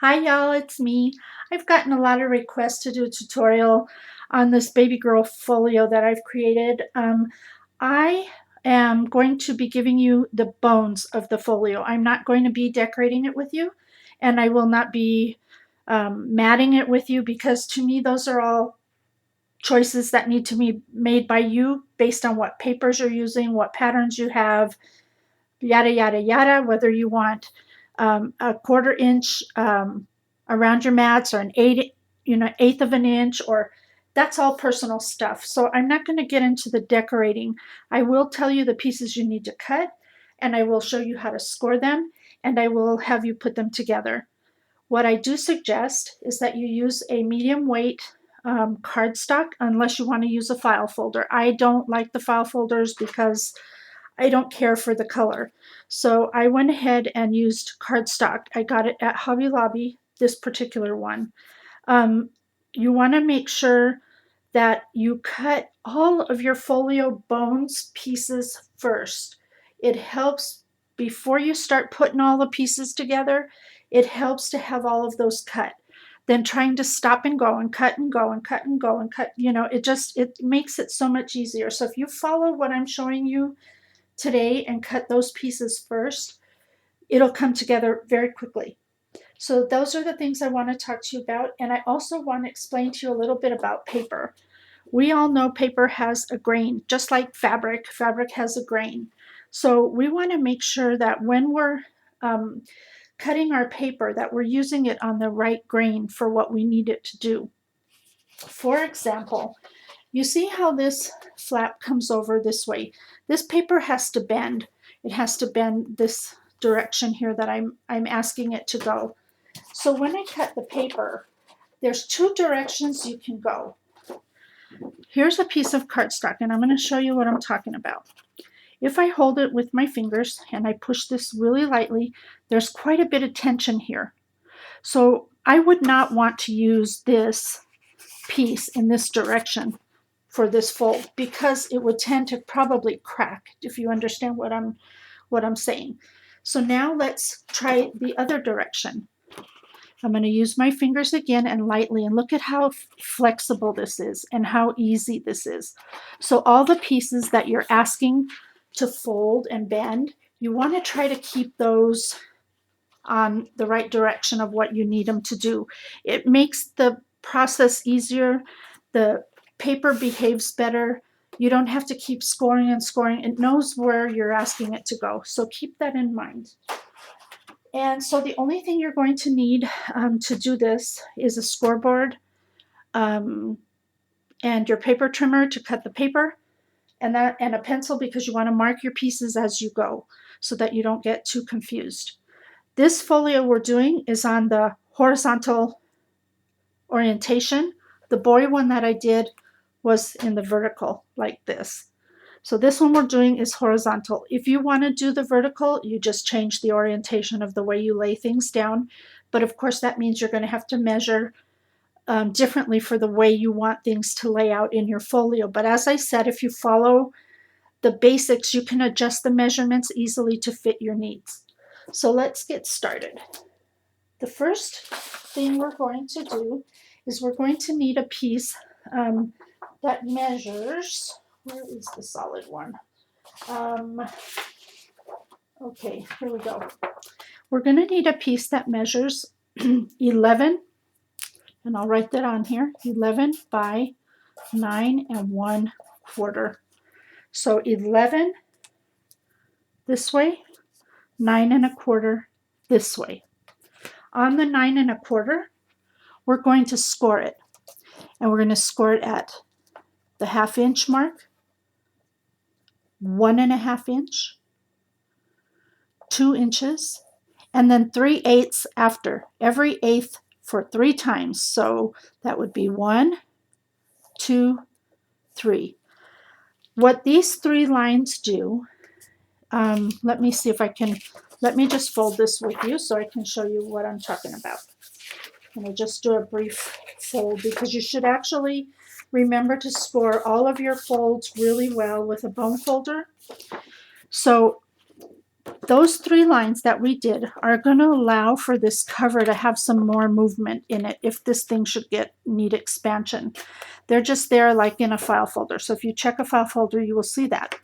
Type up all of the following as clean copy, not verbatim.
Hi y'all, it's me. I've gotten a lot of requests to do a tutorial on this baby girl folio that I've created. I am going to be giving you the bones of the folio. I'm not going to be decorating it with you, and I will not be matting it with you, because to me those are all choices that need to be made by you based on what papers you're using, what patterns you have, yada yada yada, whether you want a 1/4 inch around your mats, or an eighth of an inch, or that's all personal stuff. So I'm not going to get into the decorating. I will tell you the pieces you need to cut, and I will show you how to score them, and I will have you put them together. What I do suggest is that you use a medium weight cardstock, unless you want to use a file folder. I don't like the file folders because I don't care for the color. So I went ahead and used cardstock. I got it at Hobby Lobby, this particular one. You want to make sure that you cut all of your folio bones pieces first. It helps before you start putting all the pieces together. It helps to have all of those cut. Then trying to stop and go and cut and go and cut and go and cut, it makes it so much easier. So if you follow what I'm showing you today and cut those pieces first, it'll come together very quickly. So those are the things I want to talk to you about. And I also want to explain to you a little bit about paper. We all know paper has a grain, just like fabric. Fabric has a grain. So we want to make sure that when we're cutting our paper, that we're using it on the right grain for what we need it to do. For example, you see how this flap comes over this way? This paper has to bend. It has to bend this direction here that I'm asking it to go. So when I cut the paper, there's two directions you can go. Here's a piece of cardstock, and I'm going to show you what I'm talking about. If I hold it with my fingers and I push this really lightly, there's quite a bit of tension here. So I would not want to use this piece in this direction for this fold, because it would tend to probably crack, if you understand what I'm saying. So now let's try the other direction. I'm going to use my fingers again and lightly, and look at how flexible this is and how easy this is. So all the pieces that you're asking to fold and bend, you want to try to keep those on the right direction of what you need them to do. It makes the process easier. The paper behaves better. You don't have to keep scoring and scoring. It knows where you're asking it to go. So keep that in mind. And so the only thing you're going to need to do this is a scoreboard and your paper trimmer to cut the paper, and a pencil, because you want to mark your pieces as you go so that you don't get too confused. This folio we're doing is on the horizontal orientation. The boy one that I did was in the vertical, like this. So this one we're doing is horizontal. If you want to do the vertical, you just change the orientation of the way you lay things down. But of course, that means you're going to have to measure differently for the way you want things to lay out in your folio. But as I said, if you follow the basics, you can adjust the measurements easily to fit your needs. So let's get started. The first thing we're going to do is we're going to need a piece that measures. Where is the solid one? Okay, here we go. We're going to need a piece that measures 11, and I'll write that on here, 11 by 9 1/4. So 11 this way, 9 1/4 this way. On the 9 1/4, we're going to score it, and we're going to score it at the 1/2 inch mark, 1 1/2 inch, 2 inches, and then 3/8 after, every eighth for 3 times. So that would be 1, 2, 3. What these 3 lines do, let me see if I can, let me just fold this with you so I can show you what I'm talking about. I'm going to just do a brief fold, because you should actually remember to score all of your folds really well with a bone folder. So those 3 lines that we did are going to allow for this cover to have some more movement in it if this thing should need expansion. They're just there like in a file folder. So if you check a file folder, you will see that.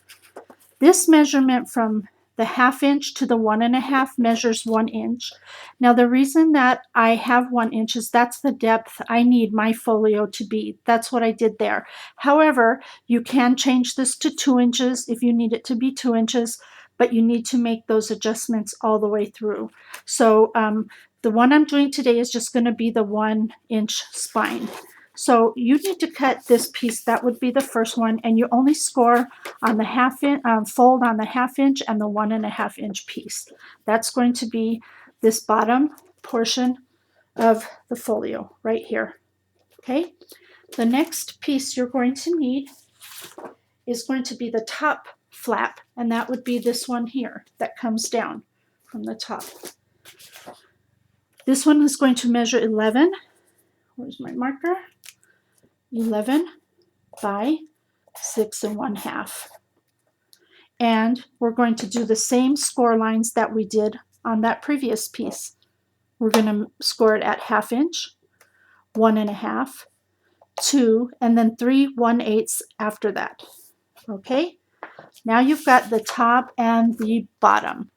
This measurement from the 1/2 inch to the 1.5 measures 1 inch. Now the reason that I have 1 inch is that's the depth I need my folio to be. That's what I did there. However, you can change this to 2 inches if you need it to be 2 inches, but you need to make those adjustments all the way through. So the one I'm doing today is just going to be the 1 inch spine. So you need to cut this piece. That would be the first one, and you only score on the 1/2 inch, fold on the 1/2 inch and the 1.5 inch piece. That's going to be this bottom portion of the folio right here. Okay. The next piece you're going to need is going to be the top flap, and that would be this one here that comes down from the top. This one is going to measure 11. Where's my marker? 11 by 6 1/2. And we're going to do the same score lines that we did on that previous piece. We're going to score it at 1/2 inch, 1.5, 2, and then 3 1/8 after that. Okay, now you've got the top and the bottom.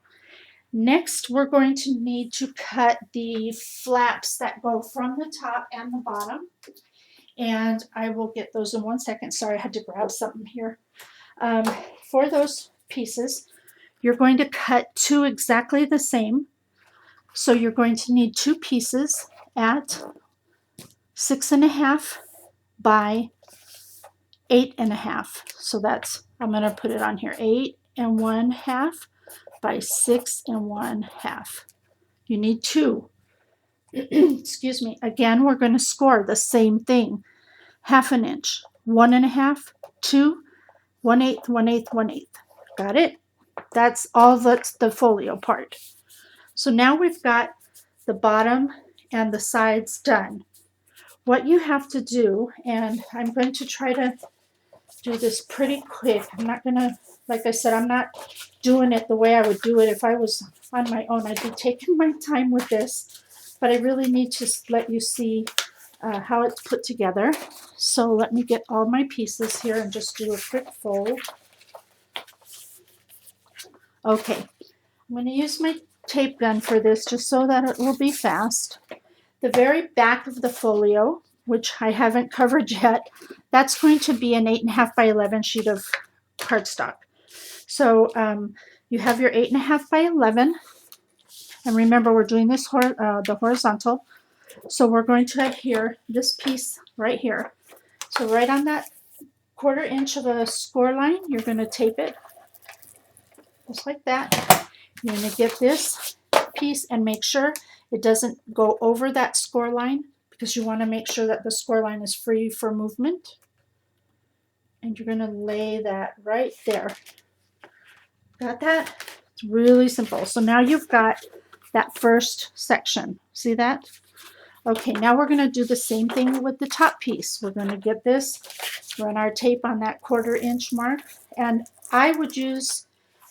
Next, we're going to need to cut the flaps that go from the top and the bottom. And I will get those in 1 second. Sorry, I had to grab something here. For those pieces, you're going to cut 2 exactly the same. So you're going to need 2 pieces at 6.5 by 8.5. So that's, I'm going to put it on here, 8 1/2 by 6 1/2. You need 2. Excuse me. Again, we're going to score the same thing. 1/2 inch, 1.5, 2, 1/8, 1/8, 1/8. Got it? That's all that's the folio part. So now we've got the bottom and the sides done. What you have to do, and I'm going to try to do this pretty quick. I'm not going to, like I said, I'm not doing it the way I would do it if I was on my own. I'd be taking my time with this, but I really need to let you see how it's put together. So let me get all my pieces here and just do a quick fold. Okay, I'm going to use my tape gun for this just so that it will be fast. The very back of the folio, which I haven't covered yet, that's going to be an 8.5 by 11 sheet of cardstock. So you have your 8.5 by 11, and remember we're doing this the horizontal. So we're going to adhere this piece right here. So right on that 1/4 inch of a score line, you're going to tape it just like that. You're going to get this piece and make sure it doesn't go over that score line, because you want to make sure that the score line is free for movement. And you're going to lay that right there. Got that? It's really simple. So now you've got that first section. See that? Okay, now we're going to do the same thing with the top piece. We're going to get this, run our tape on that 1/4 inch mark, and I would use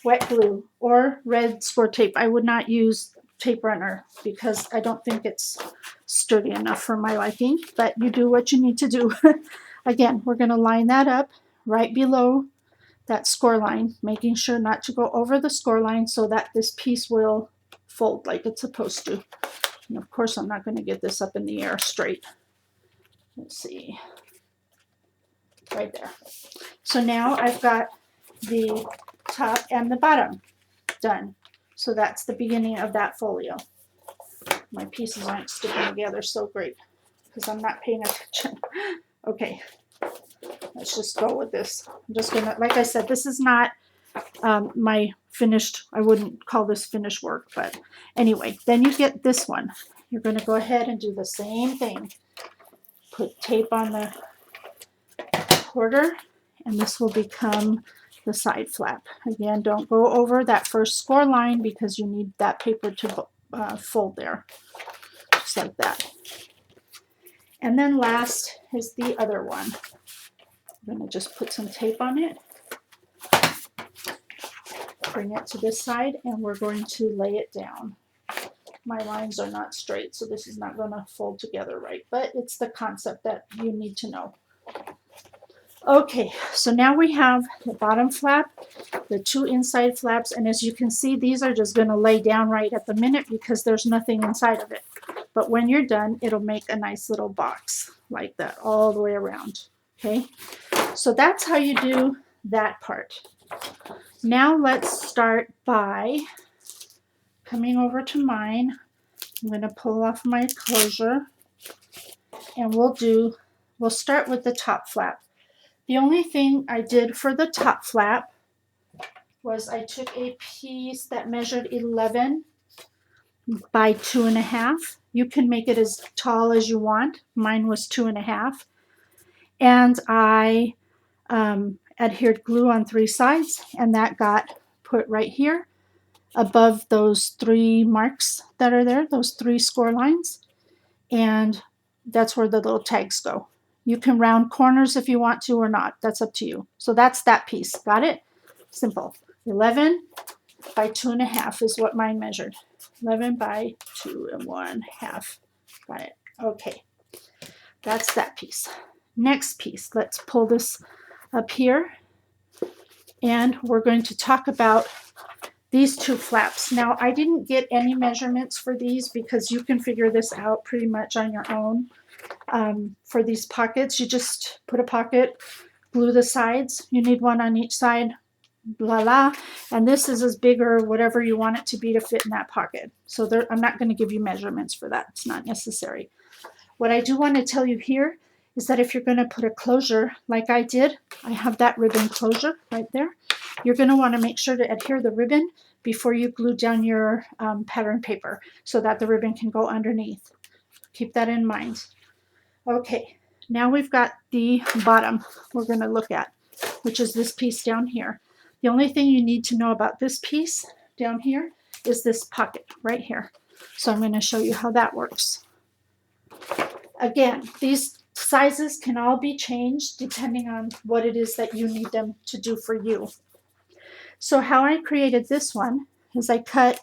wet glue or red score tape. I would not use tape runner because I don't think it's sturdy enough for my liking, but you do what you need to do. Again, we're going to line that up right below that score line, making sure not to go over the score line so that this piece will fold like it's supposed to. And of course, I'm not going to get this up in the air straight. Let's see. Right there. So now I've got the top and the bottom done. So that's the beginning of that folio. My pieces aren't sticking together so great because I'm not paying attention. Okay, let's just go with this. I'm just going to, like I said, this is not my finished, I wouldn't call this finished work, but anyway, then you get this one. You're going to go ahead and do the same thing. Put tape on the 1/4, and this will become the side flap. Again, don't go over that first score line because you need that paper to fold there, just like that. And then last is the other one. I'm going to just put some tape on it. bring it to this side, and we're going to lay it down. My lines are not straight, so this is not going to fold together right, but it's the concept that you need to know. Okay, so now we have the bottom flap, the two inside flaps, and as you can see, these are just going to lay down right at the minute because there's nothing inside of it. But when you're done, it'll make a nice little box like that all the way around. Okay, so that's how you do that part. Now let's start by coming over to mine. I'm going to pull off my closure, and we'll start with the top flap. The only thing I did for the top flap was I took a piece that measured 11 by 2.5. You can make it as tall as you want. Mine was 2.5. And I adhered glue on 3 sides, and that got put right here above those 3 marks that are there, those 3 score lines. And that's where the little tags go. You can round corners if you want to or not. That's up to you. So that's that piece. Got it? Simple. 11 by 2.5 is what mine measured. 11 by 2.5. Got it. Okay. That's that piece. Next piece. Let's pull this up here. And we're going to talk about these 2 flaps. Now, I didn't get any measurements for these because you can figure this out pretty much on your own. For these pockets, you just put a pocket, glue the sides. You need one on each side, blah, blah. And this is as big or whatever you want it to be to fit in that pocket. So I'm not going to give you measurements for that. It's not necessary. What I do want to tell you here is that if you're going to put a closure like I did, I have that ribbon closure right there. You're going to want to make sure to adhere the ribbon before you glue down your pattern paper so that the ribbon can go underneath. Keep that in mind. Okay, now we've got the bottom we're going to look at, which is this piece down here. The only thing you need to know about this piece down here is this pocket right here. So I'm going to show you how that works. Again, these sizes can all be changed depending on what it is that you need them to do for you. So how I created this one is I cut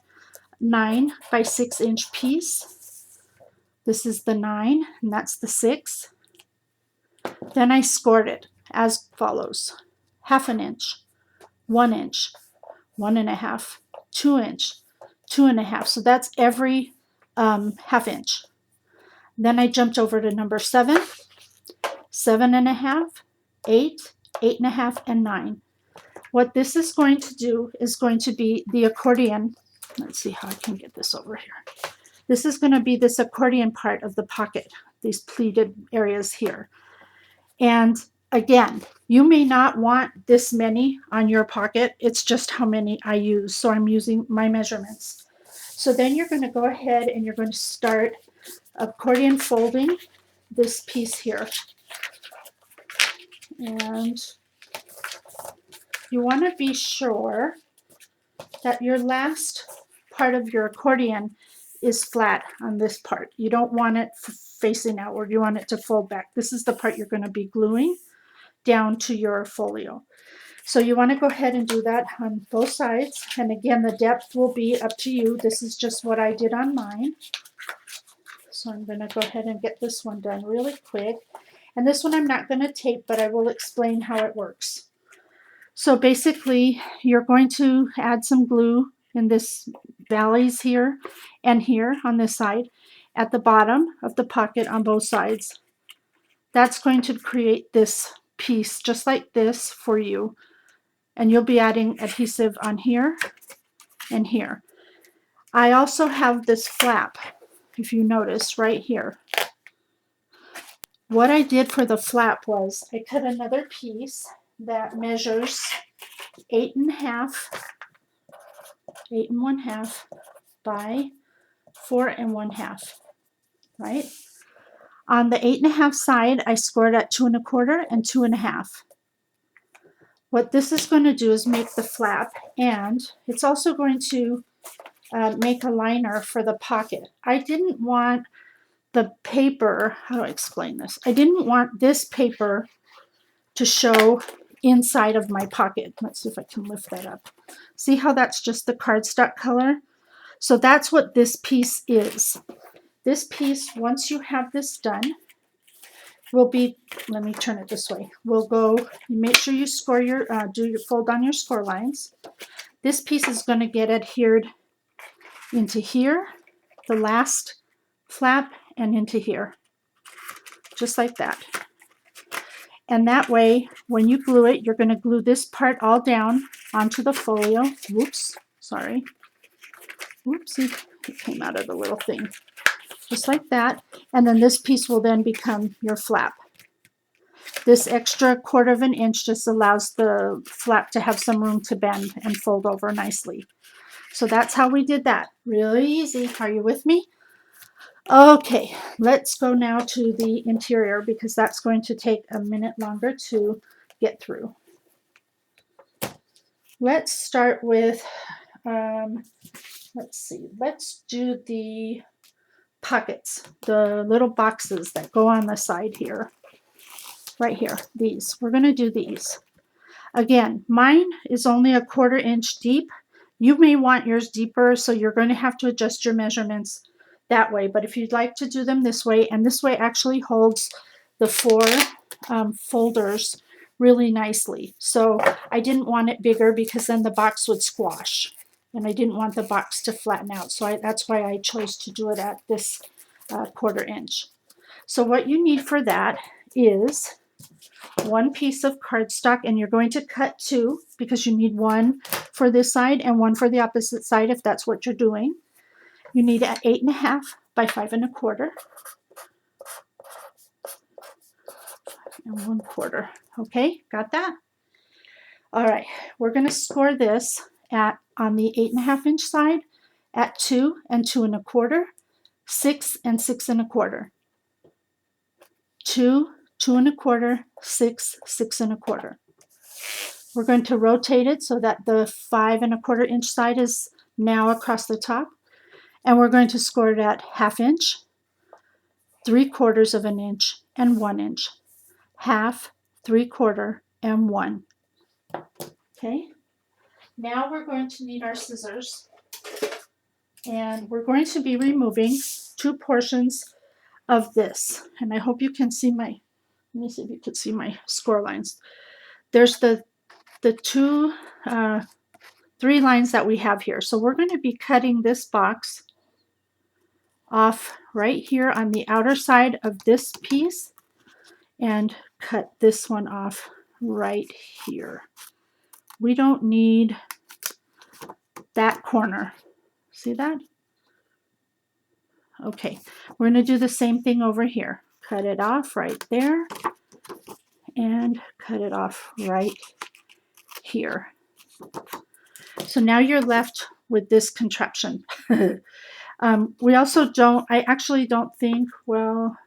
9 by 6 inch piece. This is the 9 and that's the 6. Then I scored it as follows: 1/2 inch, 1 inch, 1.5, 2 inch, 2.5. So that's every 1/2 inch. Then I jumped over to number 7, 7.5, 8, 8.5, and 9. What this is going to do is going to be the accordion. Let's see how I can get this over here. This is going to be this accordion part of the pocket, these pleated areas here. And again, you may not want this many on your pocket. It's just how many I use. So I'm using my measurements. So then you're going to go ahead and you're going to start accordion folding this piece here. And you want to be sure that your last part of your accordion is flat on this part. You don't want it facing outward. You want it to fold back. This is the part you're going to be gluing down to your folio. So you want to go ahead and do that on both sides. And again, the depth will be up to you. This is just what I did on mine. So I'm going to go ahead and get this one done really quick. And this one I'm not going to tape, but I will explain how it works. So basically, you're going to add some glue in this valleys here and here on this side at the bottom of the pocket on both sides. That's going to create this piece just like this for you. And you'll be adding adhesive on here and here. I also have this flap, if you notice, right here. What I did for the flap was I cut another piece that measures 8.5 by 4.5, right? On the 8.5 side, I scored at 2.25 and 2.5. What this is going to do is make the flap, and it's also going to make a liner for the pocket. I didn't want the paper, how do I explain this? I didn't want this paper to show inside of my pocket. Let's see if I can lift that up. See how that's just the cardstock color? So that's what this piece is. This piece, once you have this done, will be, let me turn it this way. We'll go, make sure you score your, fold on your score lines. This piece is going to get adhered into here, the last flap, and into here, just like that. And that way, when you glue it, you're going to glue this part all down onto the folio. Whoops, sorry. Whoopsie, it came out of the little thing. Just like that. And then this piece will then become your flap. This extra 1/4 of an inch just allows the flap to have some room to bend and fold over nicely. So that's how we did that. Really easy. Are you with me? Okay, let's go now to the interior because that's going to take a minute longer to get through. Let's start with, let's see, let's do the pockets, the little boxes that go on the side here. Right here, these. We're going to do these. Again, mine is only a 1/4 inch deep. You may want yours deeper, so you're going to have to adjust your measurements that way. But if you'd like to do them this way, and this way actually holds the 4 folders really nicely. So I didn't want it bigger because then the box would squash. And I didn't want the box to flatten out. So that's why I chose to do it at this 1/4 inch. So what you need for that is 1 piece of cardstock, and you're going to cut 2 because you need 1 for this side and 1 for the opposite side if that's what you're doing. You need an 8.5 by 5 1/4 and 1/4. Okay, got that? All right, we're going to score this at on the 8.5 inch side at 2 and 2 1/4, 6 and 6 1/4, 2, 2 1/4, 6, 6 1/4. We're going to rotate it so that the 5 1/4 inch side is now across the top. And we're going to score it at 1/2 inch, 3/4 of an inch, and 1 inch. 1/2, 3/4, and 1. Okay. Now we're going to need our scissors. And we're going to be removing 2 portions of this. And I hope you can see my, let me see if you can see my score lines. There's the 3 lines that we have here. So we're going to be cutting this box off right here on the outer side of this piece and cut this one off right here. We don't need that corner. See that? Okay, we're going to do the same thing over here. Cut it off right there and cut it off right here. So now you're left with this contraption. We also don't, I actually don't think, well,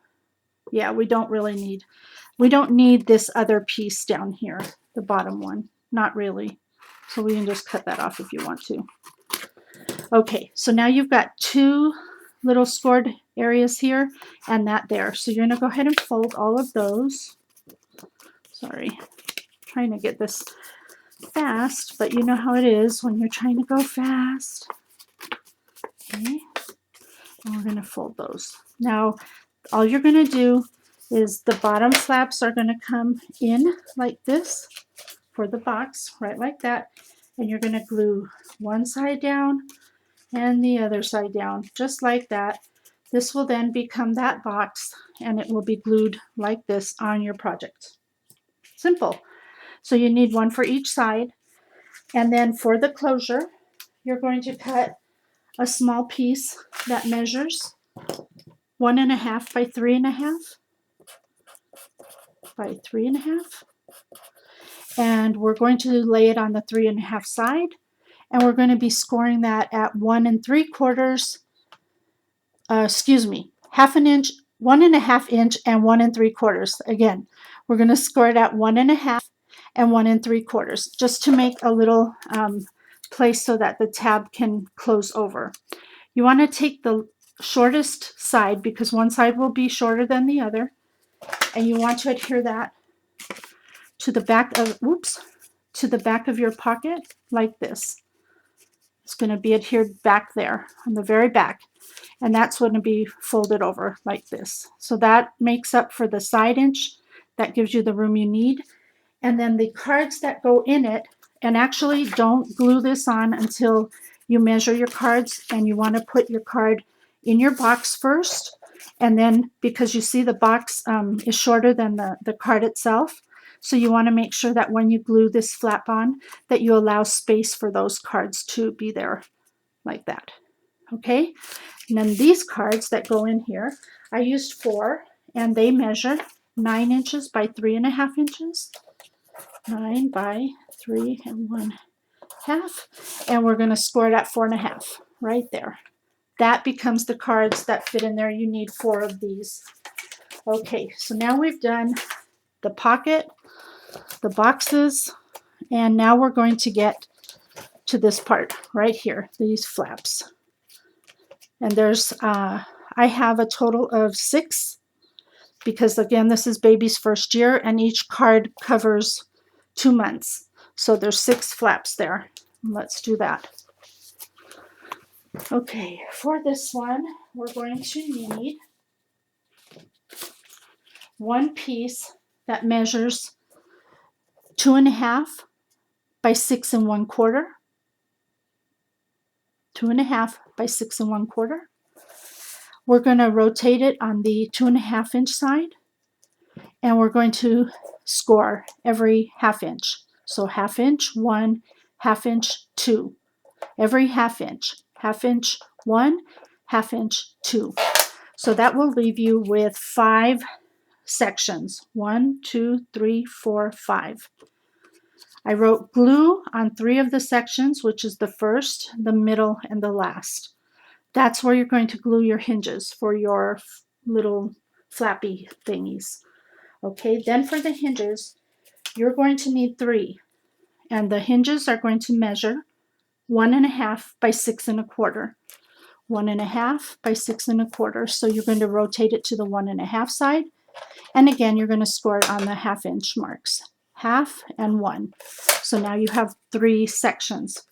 yeah, we don't need this other piece down here, the bottom one, not really. So we can just cut that off if you want to. Okay, so now you've got 2 little scored areas here and that there. So you're gonna go ahead and fold all of those. Sorry, trying to get this fast, but you know how it is when you're trying to go fast. Okay, and we're gonna fold those. Now, all you're gonna do is the bottom flaps are gonna come in like this for the box, right like that, and you're gonna glue one side down and the other side down, just like that. This will then become that box, and it will be glued like this on your project. Simple. So you need 1 for each side, and then for the closure, you're going to cut a small piece that measures 1.5 by 3.5 by 3.5, and we're going to lay it on the 3.5 side, and we're going to be scoring that at 1 3/4. Excuse me, 1/2 inch, 1.5 inch, and 1 3/4. Again, we're going to score it at 1.5 and 1 3/4, just to make a little place so that the tab can close over. You want to take the shortest side because one side will be shorter than the other, and you want to adhere that to the back of, to the back of your pocket like this. It's going to be adhered back there on the very back. And that's going to be folded over like this. So that makes up for the side inch. That gives you the room you need. And then the cards that go in it, and actually don't glue this on until you measure your cards, and you want to put your card in your box first. And then, because you see the box is shorter than the card itself, so you want to make sure that when you glue this flap on, that you allow space for those cards to be there like that. Okay, and then these cards that go in here, I used 4, and they measure 9 inches by 3.5 inches. 9 by 3 1/2, and we're going to score it at 4.5 right there. That becomes the cards that fit in there. You need 4 of these. Okay, so now we've done the pocket, the boxes, and now we're going to get to this part right here, these flaps. And there's, I have a total of 6, because again, this is baby's first year, and each card covers 2 months. So there's 6 flaps there. Let's do that. Okay, for this one, we're going to need one piece that measures 2.5 by 6 1/4. 2.5 by 6 1/4. We're going to rotate it on the 2.5 inch side, and we're going to score every 1/2 inch. So 1/2 inch, 1, 1/2 inch, 2. Every 1/2 inch. 1/2 inch, 1, 1/2 inch, 2. So that will leave you with 5 sections. 1, 2, 3, 4, 5. I wrote glue on 3 of the sections, which is the first, the middle, and the last. That's where you're going to glue your hinges for your little flappy thingies. Okay, then for the hinges, you're going to need 3. And the hinges are going to measure 1.5 by 6 1/4. 1.5 by 6 1/4. So you're going to rotate it to the 1.5 side. And again, you're going to score it on the 1/2 inch marks. 1/2 and 1. So now you have 3 sections.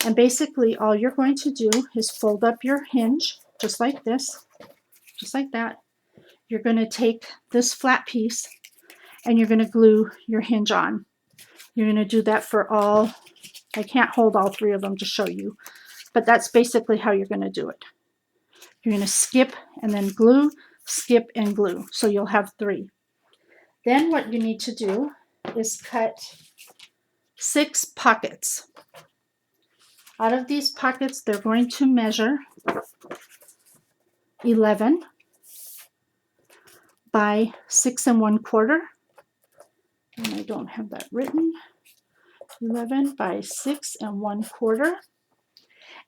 And basically all you're going to do is fold up your hinge just like this, just like that. You're going to take this flat piece and you're going to glue your hinge on. You're going to do that for all. I can't hold all 3 of them to show you, but that's basically how you're going to do it. You're going to skip and then glue, skip and glue. So you'll have 3. Then what you need to do is cut 6 pockets. Out of these pockets, they're going to measure 11 by 6 1/4. And I don't have that written. 11 by 6 1/4.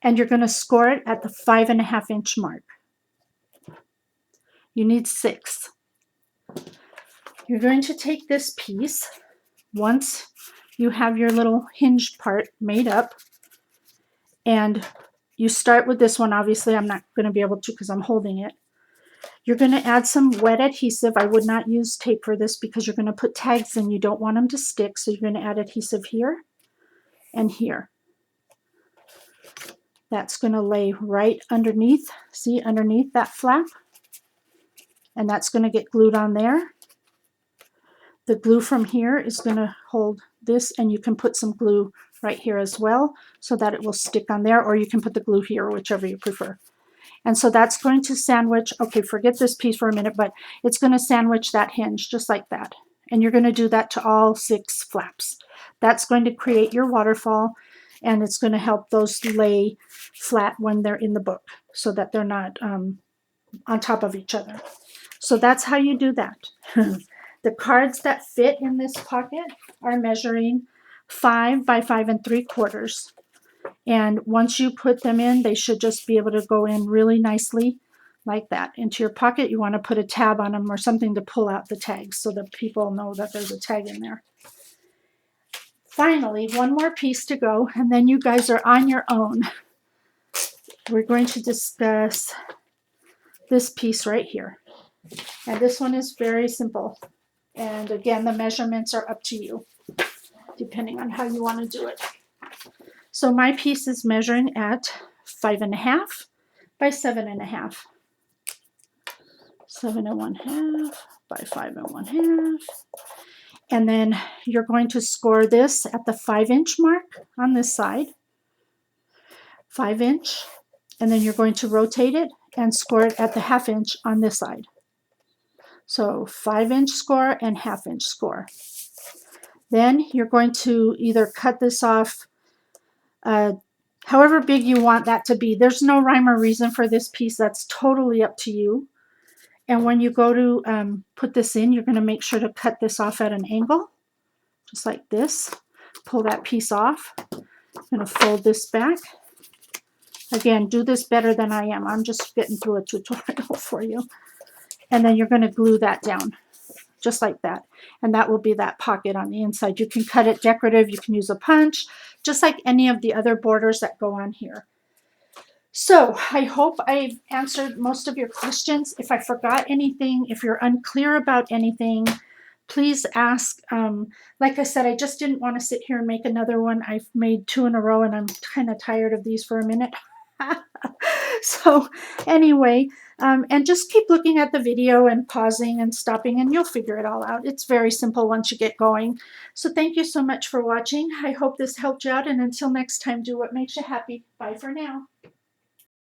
And you're going to score it at the 5.5 inch mark. You need 6. You're going to take this piece, once you have your little hinge part made up, and you start with this one. Obviously, I'm not going to be able to because I'm holding it. You're going to add some wet adhesive. I would not use tape for this because you're going to put tags in. You don't want them to stick, so you're going to add adhesive here and here. That's going to lay right underneath, see, underneath that flap. And that's going to get glued on there. The glue from here is going to hold this, and you can put some glue right here as well so that it will stick on there, or you can put the glue here, whichever you prefer. And so that's going to sandwich, okay, forget this piece for a minute, but it's going to sandwich that hinge just like that. And you're going to do that to all 6 flaps. That's going to create your waterfall, and it's going to help those lay flat when they're in the book so that they're not on top of each other. So that's how you do that. The cards that fit in this pocket are measuring 5 by 5 3/4. And once you put them in, they should just be able to go in really nicely like that into your pocket. You want to put a tab on them or something to pull out the tags so that people know that there's a tag in there. Finally, one more piece to go, and then you guys are on your own. We're going to discuss this piece right here. And this one is very simple. And again, the measurements are up to you. depending on how you want to do it. So my piece is measuring at 5.5 by 7.5. 7.5 by 5.5. And then you're going to score this at the 5-inch mark on this side. 5-inch. And then you're going to rotate it and score it at the 1/2 inch on this side. So 5-inch score and 1/2 inch score. Then you're going to either cut this off however big you want that to be. There's no rhyme or reason for this piece. That's totally up to you. And when you go to put this in, you're going to make sure to cut this off at an angle, just like this. Pull that piece off. I'm going to fold this back. Again, do this better than I am. I'm just getting through a tutorial for you. And then you're going to glue that down, just like that. And that will be that pocket on the inside. You can cut it decorative. You can use a punch, just like any of the other borders that go on here. So I hope I've answered most of your questions. If I forgot anything, if you're unclear about anything, please ask. Like I said, I just didn't want to sit here and make another one. I've made 2 in a row and I'm kind of tired of these for a minute. So anyway, and just keep looking at the video and pausing and stopping and you'll figure it all out. It's very simple once you get going. So thank you so much for watching. I hope this helped you out, and until next time, do what makes you happy. Bye for now.